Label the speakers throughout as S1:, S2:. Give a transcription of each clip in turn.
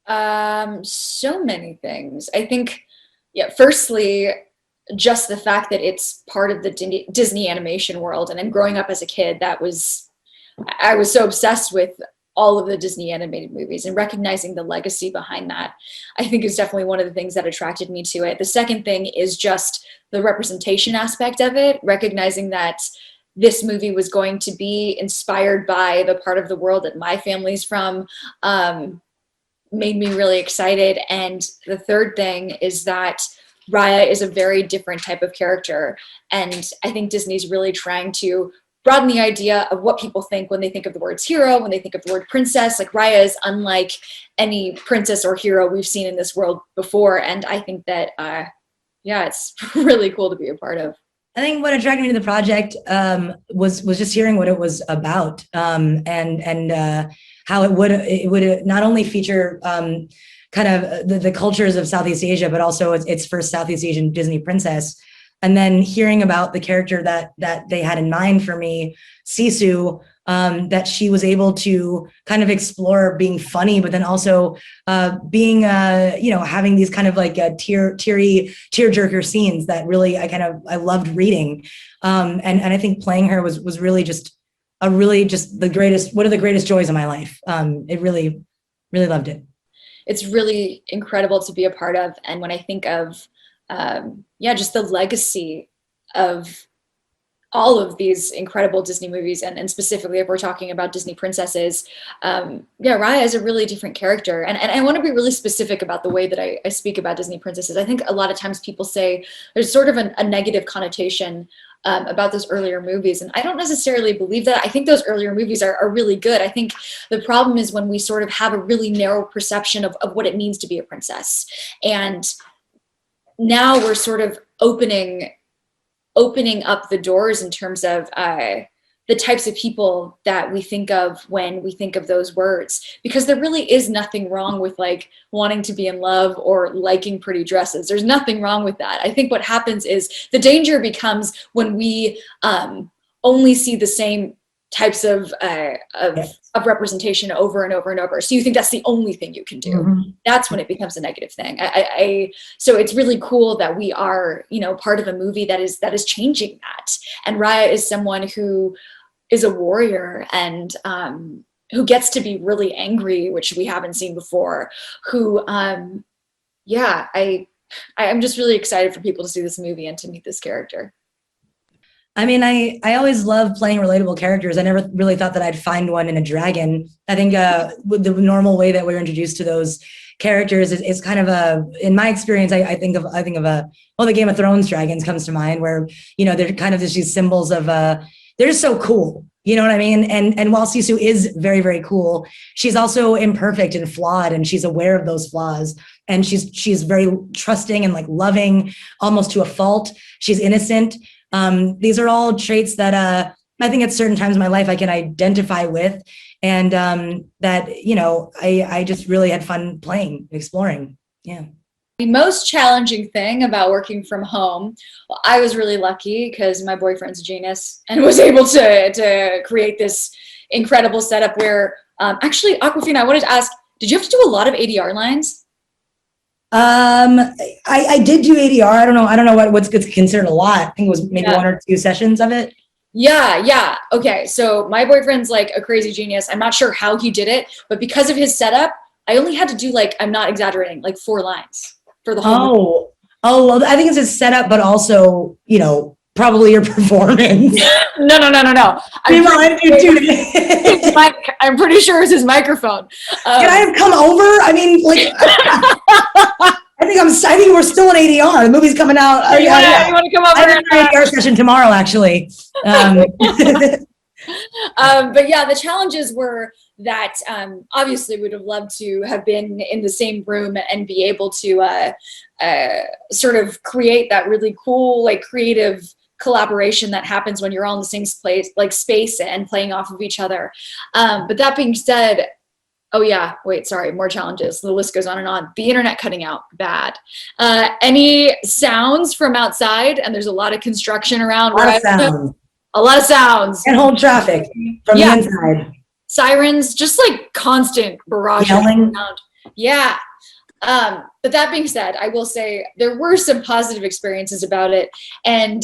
S1: So many things. I think, yeah, firstly, just the fact that it's part of the Disney animation world. And then growing up as a kid, I was so obsessed with all of the Disney animated movies, and recognizing the legacy behind that, I think, is definitely one of the things that attracted me to it. The second thing is just the representation aspect of it, recognizing that this movie was going to be inspired by the part of the world that my family's from, made me really excited. And the third thing is that Raya is a very different type of character. And I think Disney's really trying to broaden the idea of what people think when they think of the words hero, when they think of the word princess. Like, Raya is unlike any princess or hero we've seen in this world before. And I think that, yeah, it's really cool to be a part of.
S2: I think what attracted me to the project was just hearing what it was about, and how it would not only feature kind of the cultures of Southeast Asia, but also its first Southeast Asian Disney princess. And then hearing about the character that they had in mind for me, Sisu, that she was able to kind of explore being funny, but then also being, having these kind of like tear-jerker scenes that really I loved reading. And I think playing her was really just one of the greatest joys of my life. It really, really loved it.
S1: It's really incredible to be a part of. And when I think of, just the legacy of all of these incredible Disney movies, and specifically if we're talking about Disney princesses, Raya is a really different character. And I want to be really specific about the way that I speak about Disney princesses. I think a lot of times people say there's sort of a negative connotation about those earlier movies. And I don't necessarily believe that. I think those earlier movies are really good. I think the problem is when we sort of have a really narrow perception of what it means to be a princess. And now we're sort of opening up the doors in terms of the types of people that we think of when we think of those words, because there really is nothing wrong with like wanting to be in love or liking pretty dresses. There's nothing wrong with that. I think what happens is the danger becomes when we only see the same types of representation over and over and over. So you think that's the only thing you can do. Mm-hmm. That's when it becomes a negative thing. So it's really cool that we are, part of a movie that is changing that. And Raya is someone who is a warrior and who gets to be really angry, which we haven't seen before. I'm just really excited for people to see this movie and to meet this character.
S2: I mean, I always love playing relatable characters. I never really thought that I'd find one in a dragon. I think the normal way that we're introduced to those characters is kind of in my experience, I think of the Game of Thrones dragons comes to mind, where, they're kind of just these symbols of, they're just so cool. You know what I mean? And while Sisu is very, very cool, she's also imperfect and flawed, and she's aware of those flaws. And she's very trusting and like loving, almost to a fault. She's innocent. These are all traits that I think at certain times in my life I can identify with, and that, I just really had fun playing, exploring. Yeah.
S1: The most challenging thing about working from home, well, I was really lucky because my boyfriend's a genius and was able to create this incredible setup where, actually, Awkwafina, I wanted to ask, did you have to do a lot of ADR lines?
S2: I did do ADR. I don't know what's considered a lot. I think it was maybe 1 or 2 sessions of it.
S1: Yeah. Okay. So my boyfriend's like a crazy genius. I'm not sure how he did it, but because of his setup, I only had to do I'm not exaggerating, 4 lines for the whole movie.
S2: Well, I think it's his setup, but also, probably your performance.
S1: No. I'm pretty sure it's his microphone.
S2: Can I have come over? I mean, I think we're still in ADR. The movie's coming out.
S1: You want to come over?
S2: I have an ADR session tomorrow, actually.
S1: But yeah, the challenges were that obviously we'd have loved to have been in the same room and be able to sort of create that really cool, creative collaboration that happens when you're all in the same space and playing off of each other. But that being said, more challenges. The list goes on and on. The internet cutting out, bad. Any sounds from outside, and there's a lot of construction around. A lot of sounds.
S2: And hold traffic from the inside.
S1: Sirens, just constant barrage.
S2: Yelling.
S1: Yeah. But that being said, I will say there were some positive experiences about it, and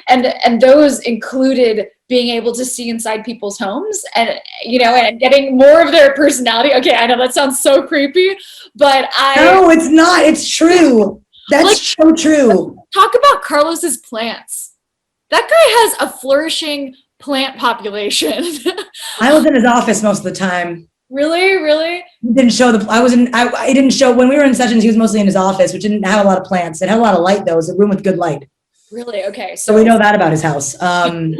S1: and those included being able to see inside people's homes, and and getting more of their personality. Okay, I know that sounds so creepy, but
S2: No, it's not. It's true. That's like, so true.
S1: Talk about Carlos's plants. That guy has a flourishing plant population.
S2: I was in his office most of the time.
S1: Really?
S2: He didn't show I didn't show when we were in sessions. He was mostly in his office, which didn't have a lot of plants. It had a lot of light though. It was a room with good light.
S1: Really? Okay.
S2: So we know that about his house. That's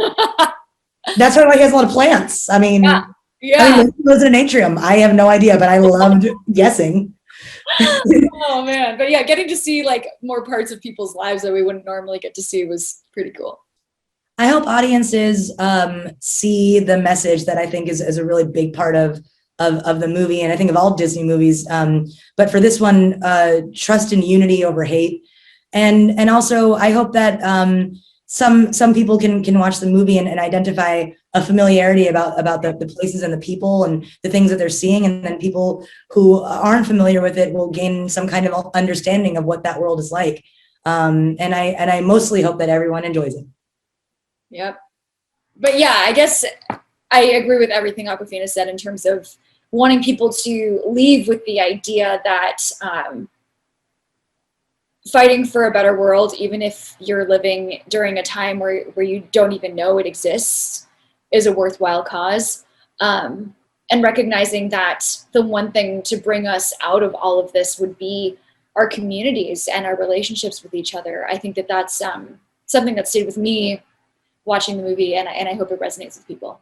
S2: why he has a lot of plants. I mean,
S1: yeah.
S2: I mean, he lives in an atrium. I have no idea, but I loved guessing.
S1: Oh man, but yeah, getting to see like more parts of people's lives that we wouldn't normally get to see was pretty cool.
S2: I hope audiences see the message that I think is a really big part of the movie, and I think of all Disney movies. But for this one, trust and unity over hate, and also I hope that some people can watch the movie and identify a familiarity about the places and the people and the things that they're seeing, and then people who aren't familiar with it will gain some kind of understanding of what that world is like. And I mostly hope that everyone enjoys it.
S1: Yep. But yeah, I guess I agree with everything Awkwafina said in terms of wanting people to leave with the idea that fighting for a better world, even if you're living during a time where you don't even know it exists, is a worthwhile cause. And recognizing that the one thing to bring us out of all of this would be our communities and our relationships with each other. I think that that's something that stayed with me watching the movie, and I hope it resonates with people.